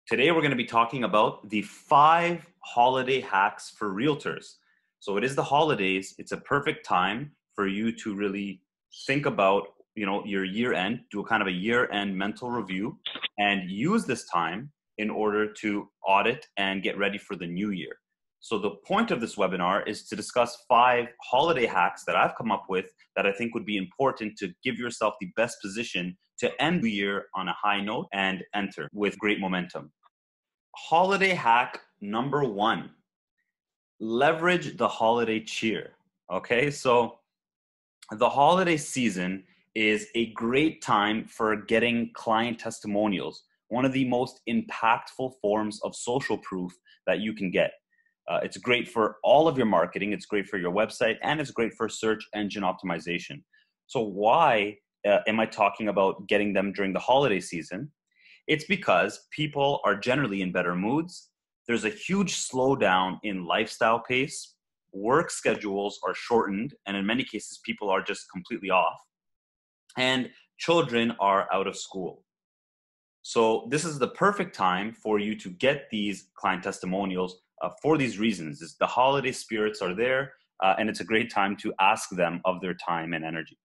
Today, we're going to be talking about the 5 holiday hacks for realtors. So it is the holidays. It's a perfect time for you to really think about, your year end, do a kind of a year end mental review and use this time in order to audit and get ready for the new year. So the point of this webinar is to discuss 5 holiday hacks that I've come up with that I think would be important to give yourself the best position to end the year on a high note and enter with great momentum. Holiday hack number 1, leverage the holiday cheer. Okay, so the holiday season is a great time for getting client testimonials, one of the most impactful forms of social proof that you can get. It's great for all of your marketing, it's great for your website, and it's great for search engine optimization. So why am I talking about getting them during the holiday season? It's because people are generally in better moods. There's a huge slowdown in lifestyle pace. Work schedules are shortened, and in many cases, people are just completely off. And children are out of school. So this is the perfect time for you to get these client testimonials for these reasons. The holiday spirits are there, and it's a great time to ask them of their time and energy.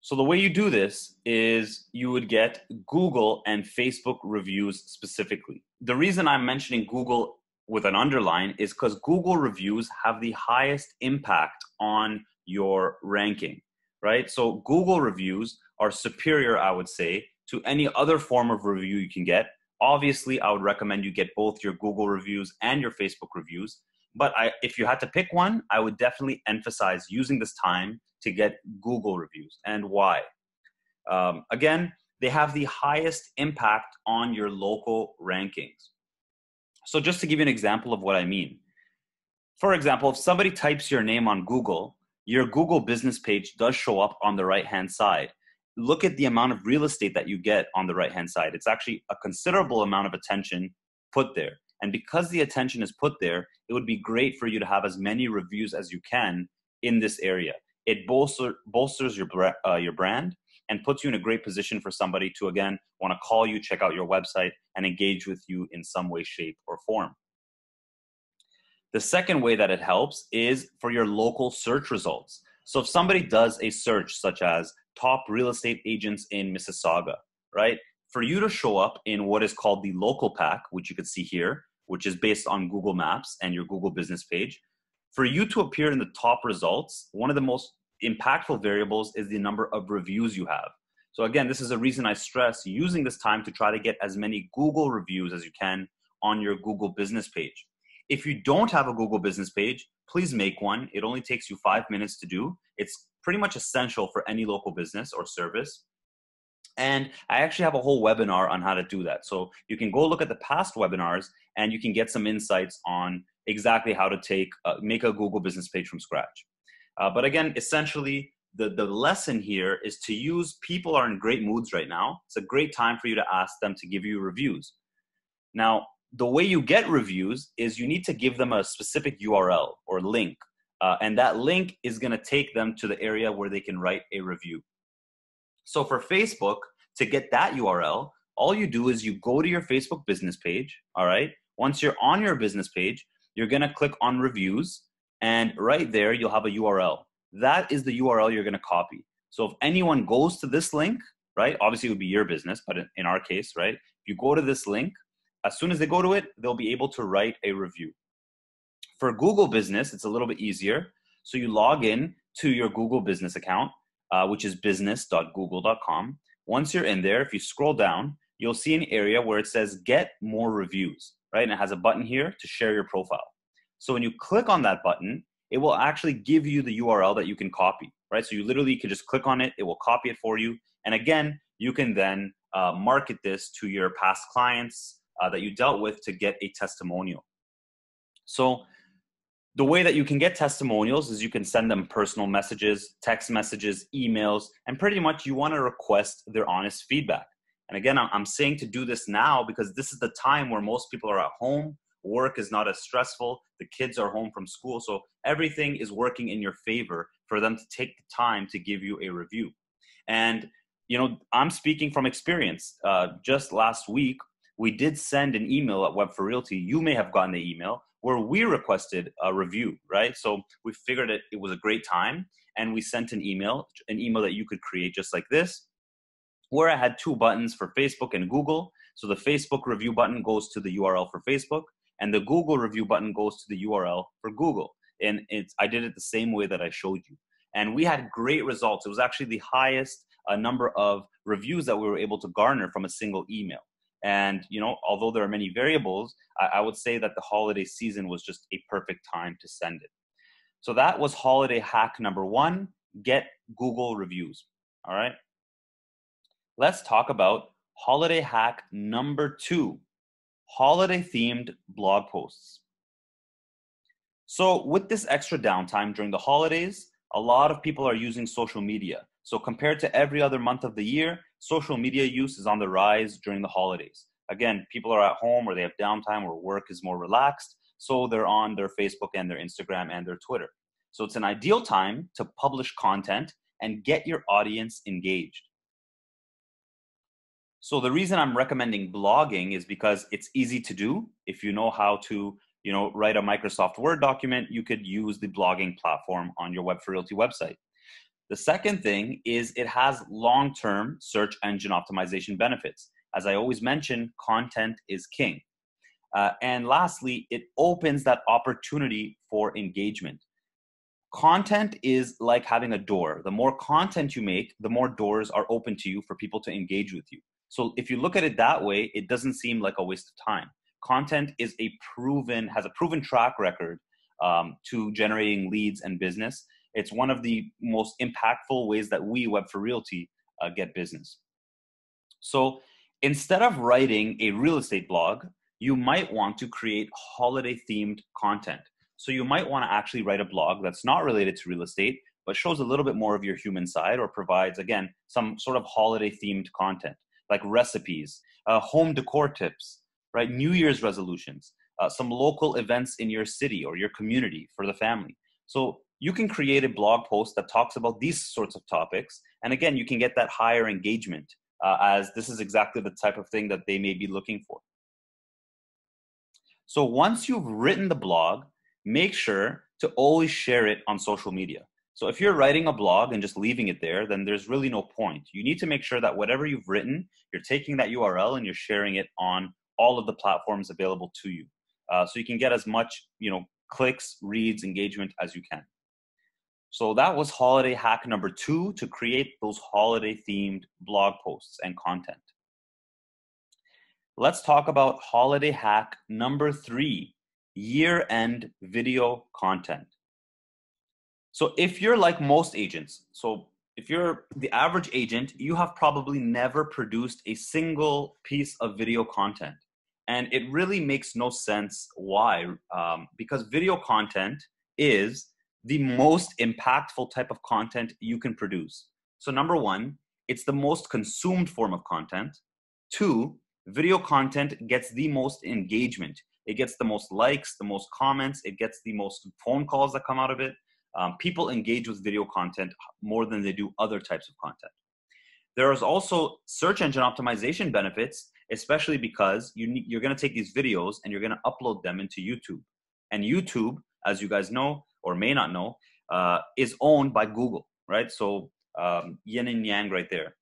So the way you do this is you would get Google and Facebook reviews specifically. The reason I'm mentioning Google with an underline is because Google reviews have the highest impact on your ranking, right? So Google reviews are superior, I would say, to any other form of review you can get. Obviously, I would recommend you get both your Google reviews and your Facebook reviews. But if you had to pick one, I would definitely emphasize using this time to get Google reviews. And why? Again, they have the highest impact on your local rankings. So just to give you an example of what I mean. For example, if somebody types your name on Google, your Google business page does show up on the right-hand side. Look at the amount of real estate that you get on the right-hand side. It's actually a considerable amount of attention put there. And because the attention is put there, it would be great for you to have as many reviews as you can in this area. It bolsters your brand and puts you in a great position for somebody to, again, want to call you, check out your website, and engage with you in some way, shape, or form. The second way that it helps is for your local search results. So if somebody does a search such as top real estate agents in Mississauga, right? For you to show up in what is called the local pack, which you can see here, which is based on Google Maps and your Google business page, for you to appear in the top results, one of the most impactful variables is the number of reviews you have. So again, this is a reason I stress using this time to try to get as many Google reviews as you can on your Google business page. If you don't have a Google business page, please make one. It only takes you 5 minutes to do. It's pretty much essential for any local business or service. And I actually have a whole webinar on how to do that. So you can go look at the past webinars and you can get some insights on exactly how to make a Google business page from scratch. But again, essentially, the lesson here is to use people are in great moods right now. It's a great time for you to ask them to give you reviews. Now, the way you get reviews is you need to give them a specific URL or link. And that link is going to take them to the area where they can write a review. So for Facebook, to get that URL, all you do is you go to your Facebook business page, all right? Once you're on your business page, you're gonna click on reviews, and right there, you'll have a URL. That is the URL you're gonna copy. So if anyone goes to this link, right? Obviously it would be your business, but in our case, right? If you go to this link, as soon as they go to it, they'll be able to write a review. For Google Business, it's a little bit easier. So you log in to your Google Business account, which is business.google.com. Once you're in there, if you scroll down, you'll see an area where it says get more reviews, right? And it has a button here to share your profile. So when you click on that button, it will actually give you the URL that you can copy, right? So you literally can just click on it, it will copy it for you. And again, you can then market this to your past clients that you dealt with to get a testimonial. So the way that you can get testimonials is you can send them personal messages, text messages, emails, and pretty much you want to request their honest feedback. And again, I'm saying to do this now because this is the time where most people are at home. Work is not as stressful. The kids are home from school. So everything is working in your favor for them to take the time to give you a review. And, I'm speaking from experience. Just last week, we did send an email at Web4Realty. You may have gotten the email where we requested a review, right? So we figured it was a great time, and we sent an email that you could create just like this, where I had two buttons for Facebook and Google. So the Facebook review button goes to the URL for Facebook, and the Google review button goes to the URL for Google. And I did it the same way that I showed you. And we had great results. It was actually the highest number of reviews that we were able to garner from a single email. And, you know, although there are many variables, I would say that the holiday season was just a perfect time to send it. So that was holiday hack number 1, get Google reviews. All right. Let's talk about holiday hack number 2, holiday themed blog posts. So with this extra downtime during the holidays, a lot of people are using social media. So compared to every other month of the year, social media use is on the rise during the holidays. Again, people are at home or they have downtime or work is more relaxed. So they're on their Facebook and their Instagram and their Twitter. So it's an ideal time to publish content and get your audience engaged. So the reason I'm recommending blogging is because it's easy to do. If you know how to, write a Microsoft Word document, you could use the blogging platform on your Web4Realty website. The second thing is it has long-term search engine optimization benefits. As I always mention, content is king. And lastly, it opens that opportunity for engagement. Content is like having a door. The more content you make, the more doors are open to you for people to engage with you. So if you look at it that way, it doesn't seem like a waste of time. Content is has a proven track record to generating leads and business. It's one of the most impactful ways that we, Web4Realty, get business. So instead of writing a real estate blog, you might want to create holiday-themed content. So you might want to actually write a blog that's not related to real estate, but shows a little bit more of your human side or provides, again, some sort of holiday-themed content, like recipes, home decor tips, right? New Year's resolutions, some local events in your city or your community for the family. So you can create a blog post that talks about these sorts of topics. And again, you can get that higher engagement as this is exactly the type of thing that they may be looking for. So once you've written the blog, make sure to always share it on social media. So if you're writing a blog and just leaving it there, then there's really no point. You need to make sure that whatever you've written, you're taking that URL and you're sharing it on all of the platforms available to you. So you can get as much, clicks, reads, engagement as you can. So that was holiday hack number 2, to create those holiday themed blog posts and content. Let's talk about holiday hack number 3, year-end video content. So if you're like most agents, so if you're the average agent, you have probably never produced a single piece of video content. And it really makes no sense why, because video content is the most impactful type of content you can produce. So number 1, it's the most consumed form of content. 2, video content gets the most engagement. It gets the most likes, the most comments, it gets the most phone calls that come out of it. People engage with video content more than they do other types of content. There is also search engine optimization benefits, especially because you're going to take these videos and you're going to upload them into YouTube. And YouTube, as you guys know or may not know, is owned by Google, right? So yin and yang right there.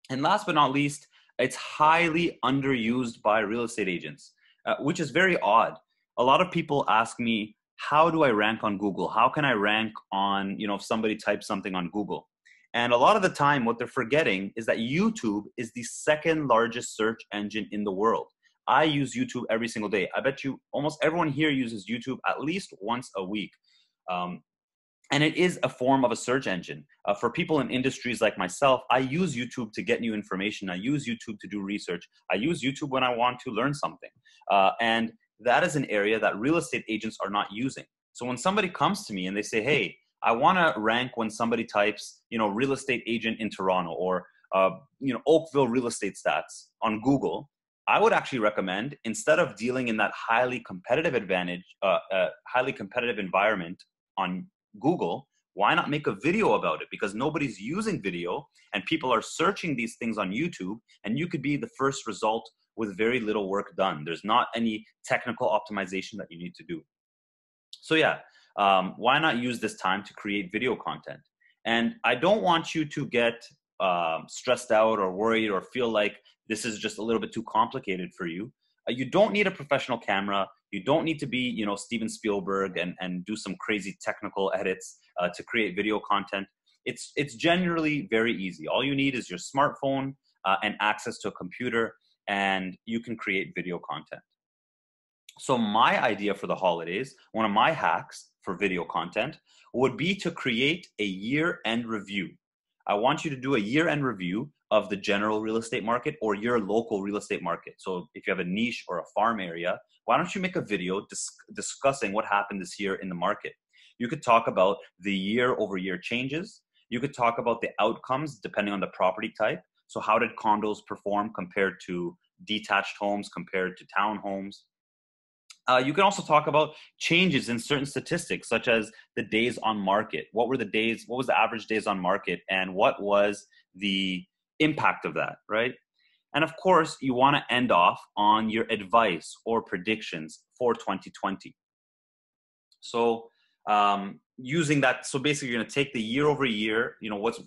And last but not least, it's highly underused by real estate agents, which is very odd. A lot of people ask me, how do I rank on Google? How can I rank on, if somebody types something on Google? And a lot of the time, what they're forgetting is that YouTube is the second largest search engine in the world. I use YouTube every single day. I bet you almost everyone here uses YouTube at least once a week. And it is a form of a search engine. For people in industries like myself, I use YouTube to get new information. I use YouTube to do research. I use YouTube when I want to learn something. And that is an area that real estate agents are not using. So when somebody comes to me and they say, hey, I want to rank when somebody types, real estate agent in Toronto or, Oakville real estate stats on Google, I would actually recommend, instead of dealing in that highly competitive environment on Google, why not make a video about it? Because nobody's using video and people are searching these things on YouTube, and you could be the first result with very little work done. There's not any technical optimization that you need to do. So yeah, why not use this time to create video content? And I don't want you to get stressed out or worried or feel like this is just a little bit too complicated for you. You don't need a professional camera. You don't need to be, Steven Spielberg and do some crazy technical edits to create video content. It's generally very easy. All you need is your smartphone and access to a computer, and you can create video content. So my idea for the holidays, one of my hacks for video content would be to create a year-end review. I want you to do a year-end review of the general real estate market or your local real estate market. So if you have a niche or a farm area, why don't you make a video discussing what happened this year in the market? You could talk about the year-over-year changes. You could talk about the outcomes depending on the property type. So how did condos perform compared to detached homes, compared to townhomes? You can also talk about changes in certain statistics, such as the days on market. What was the average days on market, and what was the impact of that, right? And of course, you want to end off on your advice or predictions for 2020. So using that, so basically you're going to take the year over year,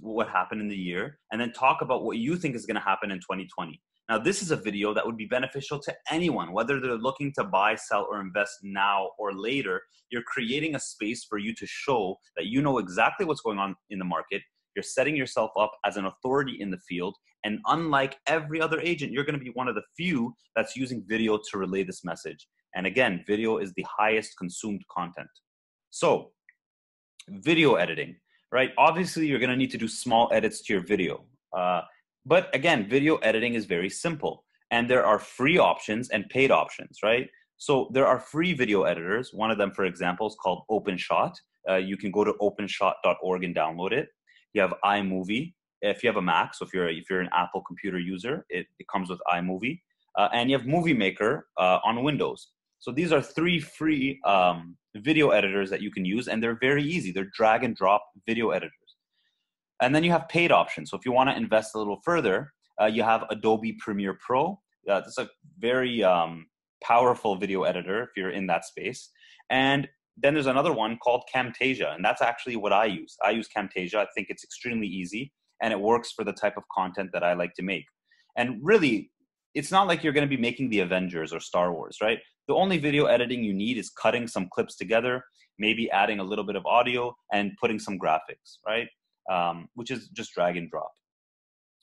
what happened in the year, and then talk about what you think is going to happen in 2020. Now, this is a video that would be beneficial to anyone, whether they're looking to buy, sell, or invest now or later. You're creating a space for you to show that you know exactly what's going on in the market. You're setting yourself up as an authority in the field. And unlike every other agent, you're going to be one of the few that's using video to relay this message. And again, video is the highest consumed content. So, video editing, right? Obviously, you're going to need to do small edits to your video. But again, video editing is very simple, and there are free options and paid options, right? So there are free video editors. One of them, for example, is called OpenShot. You can go to openshot.org and download it. You have iMovie. If you have a Mac, so if you're an Apple computer user, it comes with iMovie. And you have Movie Maker on Windows. So these are three free video editors that you can use, and they're very easy. They're drag and drop video editors. And then you have paid options. So if you want to invest a little further, you have Adobe Premiere Pro. That's a very powerful video editor if you're in that space. And then there's another one called Camtasia, and that's actually what I use. I use Camtasia. I think it's extremely easy, and it works for the type of content that I like to make. And really, it's not like you're going to be making the Avengers or Star Wars, right? The only video editing you need is cutting some clips together, maybe adding a little bit of audio and putting some graphics, right? Which is just drag and drop.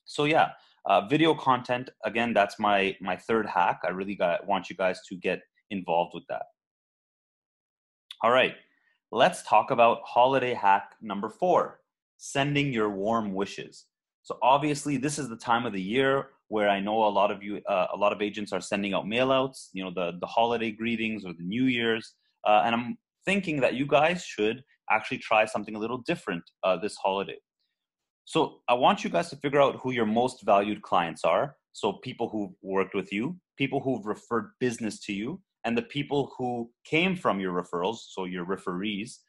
So yeah, video content, again, that's my third hack. I really want you guys to get involved with that. All right, let's talk about holiday hack number 4, sending your warm wishes. So obviously this is the time of the year where I know a lot of agents are sending out mailouts, the holiday greetings or the New Year's. And I'm thinking that you guys should actually try something a little different this holiday. So I want you guys to figure out who your most valued clients are. So people who've worked with you, people who've referred business to you, and the people who came from your referrals, so your referees.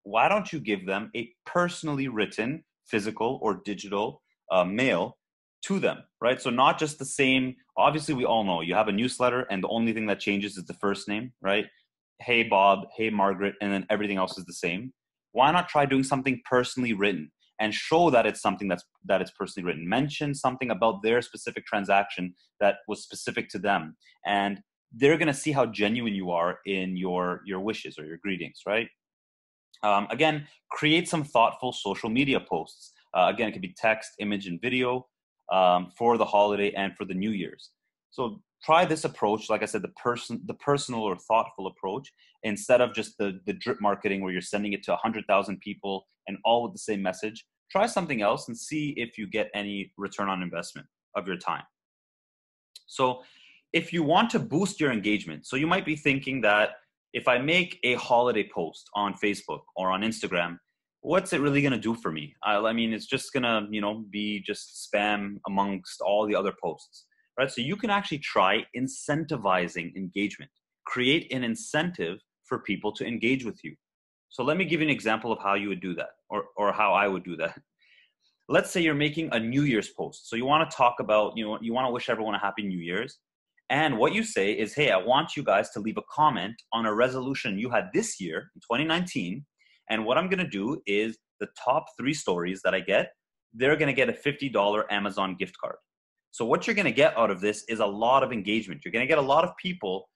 Why don't you give them a personally written physical or digital mail to them, right? So not just the same, obviously we all know you have a newsletter and the only thing that changes is the first name, right? Hey Bob, hey Margaret, and then everything else is the same. Why not try doing something personally written and show that it's something that it's personally written? Mention something about their specific transaction that was specific to them, and they're going to see how genuine you are in your wishes or your greetings, right? Again, create some thoughtful social media posts. Again, it could be text, image, and video for the holiday and for the New Year's. So try this approach, like I said, the personal or thoughtful approach, instead of just the drip marketing where you're sending it to 100,000 people and all with the same message. Try something else and see if you get any return on investment of your time. So if you want to boost your engagement, so you might be thinking that if I make a holiday post on Facebook or on Instagram, what's it really going to do for me? I mean, it's just going to, be just spam amongst all the other posts. Right? So you can actually try incentivizing engagement. Create an incentive for people to engage with you. So let me give you an example of how you would do that, or how I would do that. Let's say you're making a New Year's post. So you want to talk about, you want to wish everyone a happy New Year's. And what you say is, hey, I want you guys to leave a comment on a resolution you had this year in 2019. And what I'm going to do is the top 3 stories that I get, they're going to get a $50 Amazon gift card. So what you're going to get out of this is a lot of engagement. You're going to get a lot of people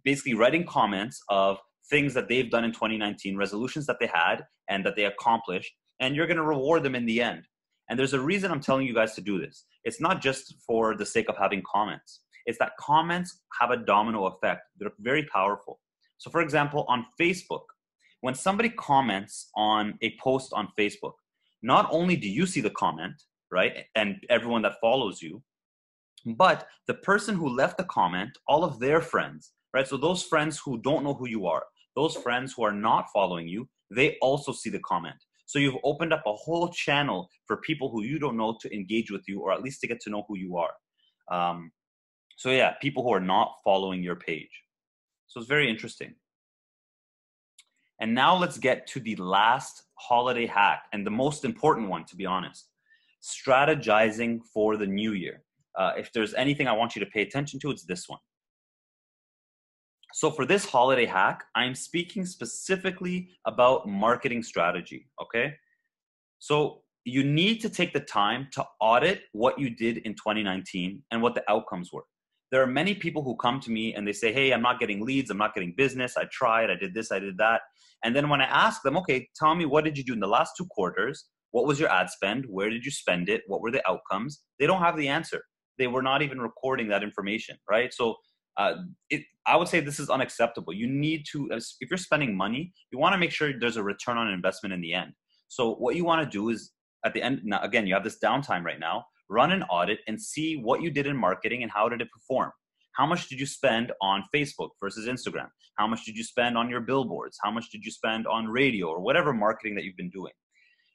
basically writing comments of things that they've done in 2019, resolutions that they had and that they accomplished, and you're going to reward them in the end. And there's a reason I'm telling you guys to do this. It's not just for the sake of having comments. It's that comments have a domino effect. They're very powerful. So for example, on Facebook, when somebody comments on a post on Facebook, not only do you see the comment, right, and everyone that follows you, but the person who left the comment, all of their friends, right? So those friends who don't know who you are, those friends who are not following you, they also see the comment. So you've opened up a whole channel for people who you don't know to engage with you, or at least to get to know who you are. So yeah, people who are not following your page. So it's very interesting. And now let's get to the last holiday hack, and the most important one, to be honest. Strategizing for the new year. If there's anything I want you to pay attention to, it's this one. So for this holiday hack, I'm speaking specifically about marketing strategy, okay? So you need to take the time to audit what you did in 2019 and what the outcomes were. There are many people who come to me and they say, hey, I'm not getting leads, I'm not getting business, I tried, I did this, I did that. And then when I ask them, okay, tell me, what did you do in the last 2 quarters? What was your ad spend? Where did you spend it? What were the outcomes? They don't have the answer. They were not even recording that information, right? So I would say this is unacceptable. You need to, if you're spending money, you want to make sure there's a return on investment in the end. So what you want to do is at the end, now again, you have this downtime right now, run an audit and see what you did in marketing and how did it perform. How much did you spend on Facebook versus Instagram? How much did you spend on your billboards? How much did you spend on radio or whatever marketing that you've been doing?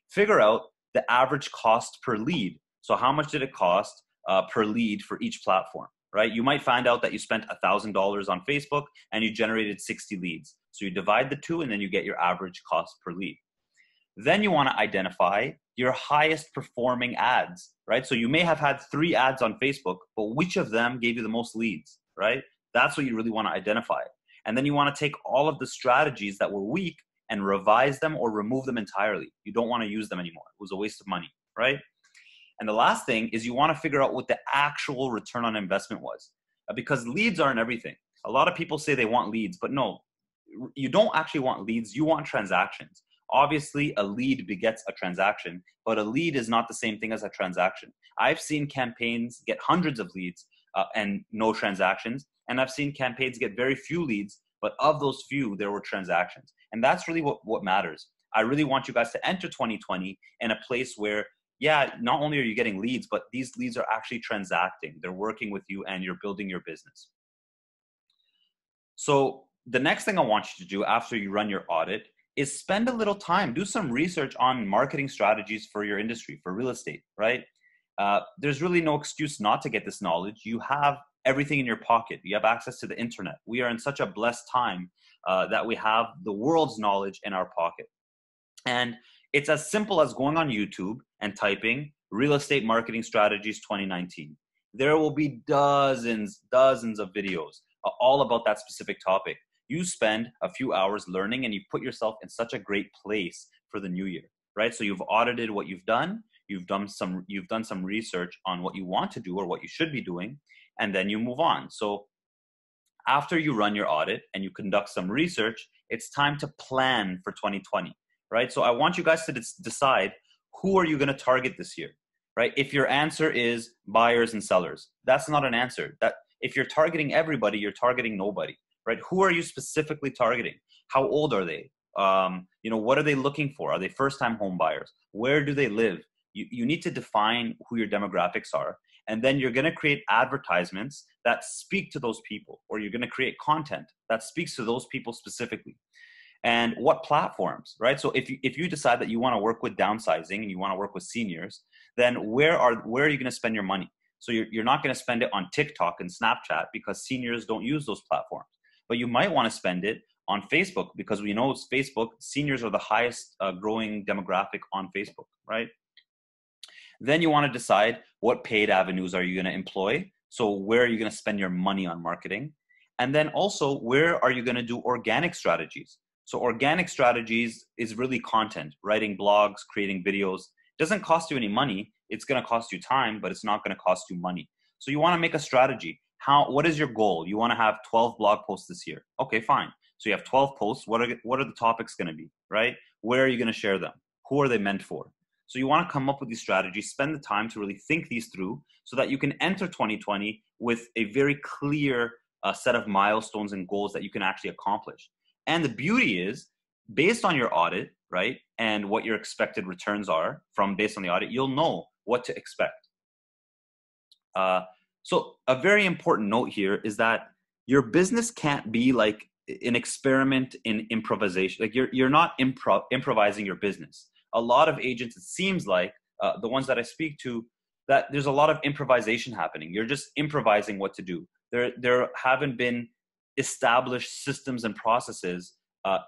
Figure out the average cost per lead. So how much did it cost per lead for each platform, right? You might find out that you spent $1,000 on Facebook and you generated 60 leads. So you divide the 2 and then you get your average cost per lead. Then you want to identify your highest performing ads, right? So you may have had 3 ads on Facebook, but which of them gave you the most leads, right? That's what you really want to identify. And then you want to take all of the strategies that were weak and revise them or remove them entirely. You don't want to use them anymore. It was a waste of money, right? And the last thing is you want to figure out what the actual return on investment was, because leads aren't everything. A lot of people say they want leads, but no, you don't actually want leads. You want transactions. Obviously, a lead begets a transaction, but a lead is not the same thing as a transaction. I've seen campaigns get hundreds of leads and no transactions, and I've seen campaigns get very few leads, but of those few, there were transactions. And that's really what matters. I really want you guys to enter 2020 in a place where, yeah, not only are you getting leads, but these leads are actually transacting. They're working with you and you're building your business. So the next thing I want you to do after you run your audit is spend a little time, do some research on marketing strategies for your industry, for real estate, right? There's really no excuse not to get this knowledge. You have everything in your pocket. You have access to the internet. We are in such a blessed time that we have the world's knowledge in our pocket. And it's as simple as going on YouTube and typing real estate marketing strategies 2019. There will be dozens of videos all about that specific topic. You spend a few hours learning and you put yourself in such a great place for the new year, right? So you've audited what you've done. You've done some research on what you want to do or what you should be doing, and then you move on. So after you run your audit and you conduct some research, it's time to plan for 2020, right? So I want you guys to decide, who are you going to target this year, right? If your answer is buyers and sellers, that's not an answer. That if you're targeting everybody, you're targeting nobody, right? Who are you specifically targeting? How old are they? What are they looking for? Are they first-time home buyers? Where do they live? You need to define who your demographics are. And then you're going to create advertisements that speak to those people, or you're going to create content that speaks to those people specifically. And what platforms, right? So if you decide that you want to work with downsizing and you want to work with seniors, then where are you going to spend your money? So you're not going to spend it on TikTok and Snapchat because seniors don't use those platforms. But you might want to spend it on Facebook because we know it's Facebook. Seniors are the highest growing demographic on Facebook, right? Then you want to decide what paid avenues are you going to employ. So where are you going to spend your money on marketing? And then also, where are you going to do organic strategies? So organic strategies is really content, writing blogs, creating videos. Doesn't cost you any money. It's going to cost you time, but it's not going to cost you money. So you want to make a strategy. What is your goal? You want to have 12 blog posts this year. Okay, fine. So you have 12 posts. What are the topics going to be, right? Where are you going to share them? Who are they meant for? So you want to come up with these strategies, spend the time to really think these through so that you can enter 2020 with a very clear set of milestones and goals that you can actually accomplish. And the beauty is, based on your audit, right, and what your expected returns are based on the audit, you'll know what to expect. So a very important note here is that your business can't be like an experiment in improvisation. Like you're not improvising your business. A lot of agents, it seems like, the ones that I speak to, that there's a lot of improvisation happening. You're just improvising what to do. There haven't been established systems and processes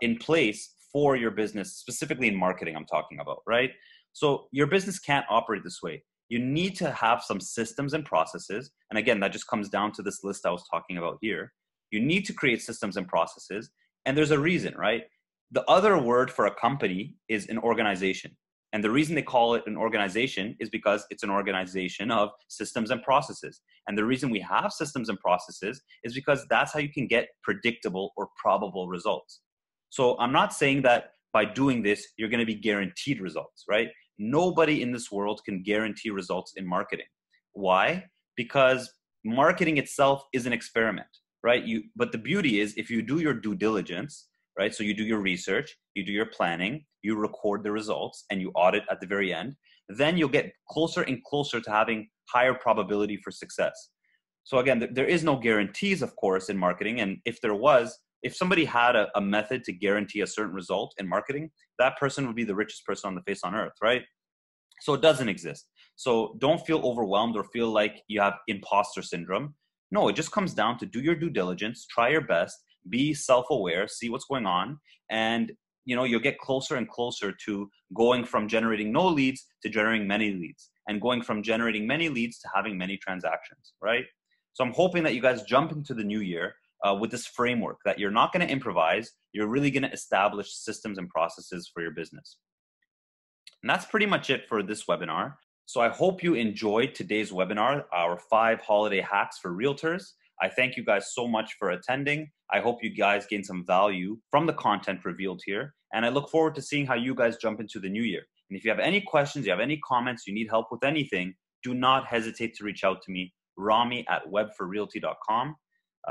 in place for your business, specifically in marketing I'm talking about, right? So your business can't operate this way. You need to have some systems and processes. And again, that just comes down to this list I was talking about here. You need to create systems and processes. And there's a reason, right? The other word for a company is an organization. And the reason they call it an organization is because it's an organization of systems and processes. And the reason we have systems and processes is because that's how you can get predictable or probable results. So I'm not saying that by doing this, you're going to be guaranteed results, right? Nobody in this world can guarantee results in marketing. Why? Because marketing itself is an experiment, right? But the beauty is if you do your due diligence, right? So you do your research, you do your planning, you record the results, and you audit at the very end, then you'll get closer and closer to having higher probability for success. So again, there is no guarantees, of course, in marketing. And if somebody had a method to guarantee a certain result in marketing, that person would be the richest person on the face on earth, right? So it doesn't exist. So don't feel overwhelmed or feel like you have imposter syndrome. No, it just comes down to do your due diligence, try your best, be self-aware, see what's going on, and you'll get closer and closer to going from generating no leads to generating many leads, and going from generating many leads to having many transactions, right? So I'm hoping that you guys jump into the new year with this framework that you're not going to improvise, you're really going to establish systems and processes for your business. And that's pretty much it for this webinar. So I hope you enjoyed today's webinar, our 5 holiday hacks for realtors. I thank you guys so much for attending. I hope you guys gain some value from the content revealed here. And I look forward to seeing how you guys jump into the new year. And if you have any questions, you have any comments, you need help with anything, do not hesitate to reach out to me, Rami at Web4Realty.com.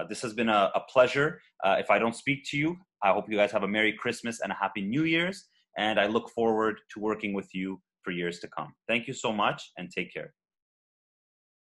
This has been a pleasure. If I don't speak to you, I hope you guys have a Merry Christmas and a Happy New Year's. And I look forward to working with you for years to come. Thank you so much and take care.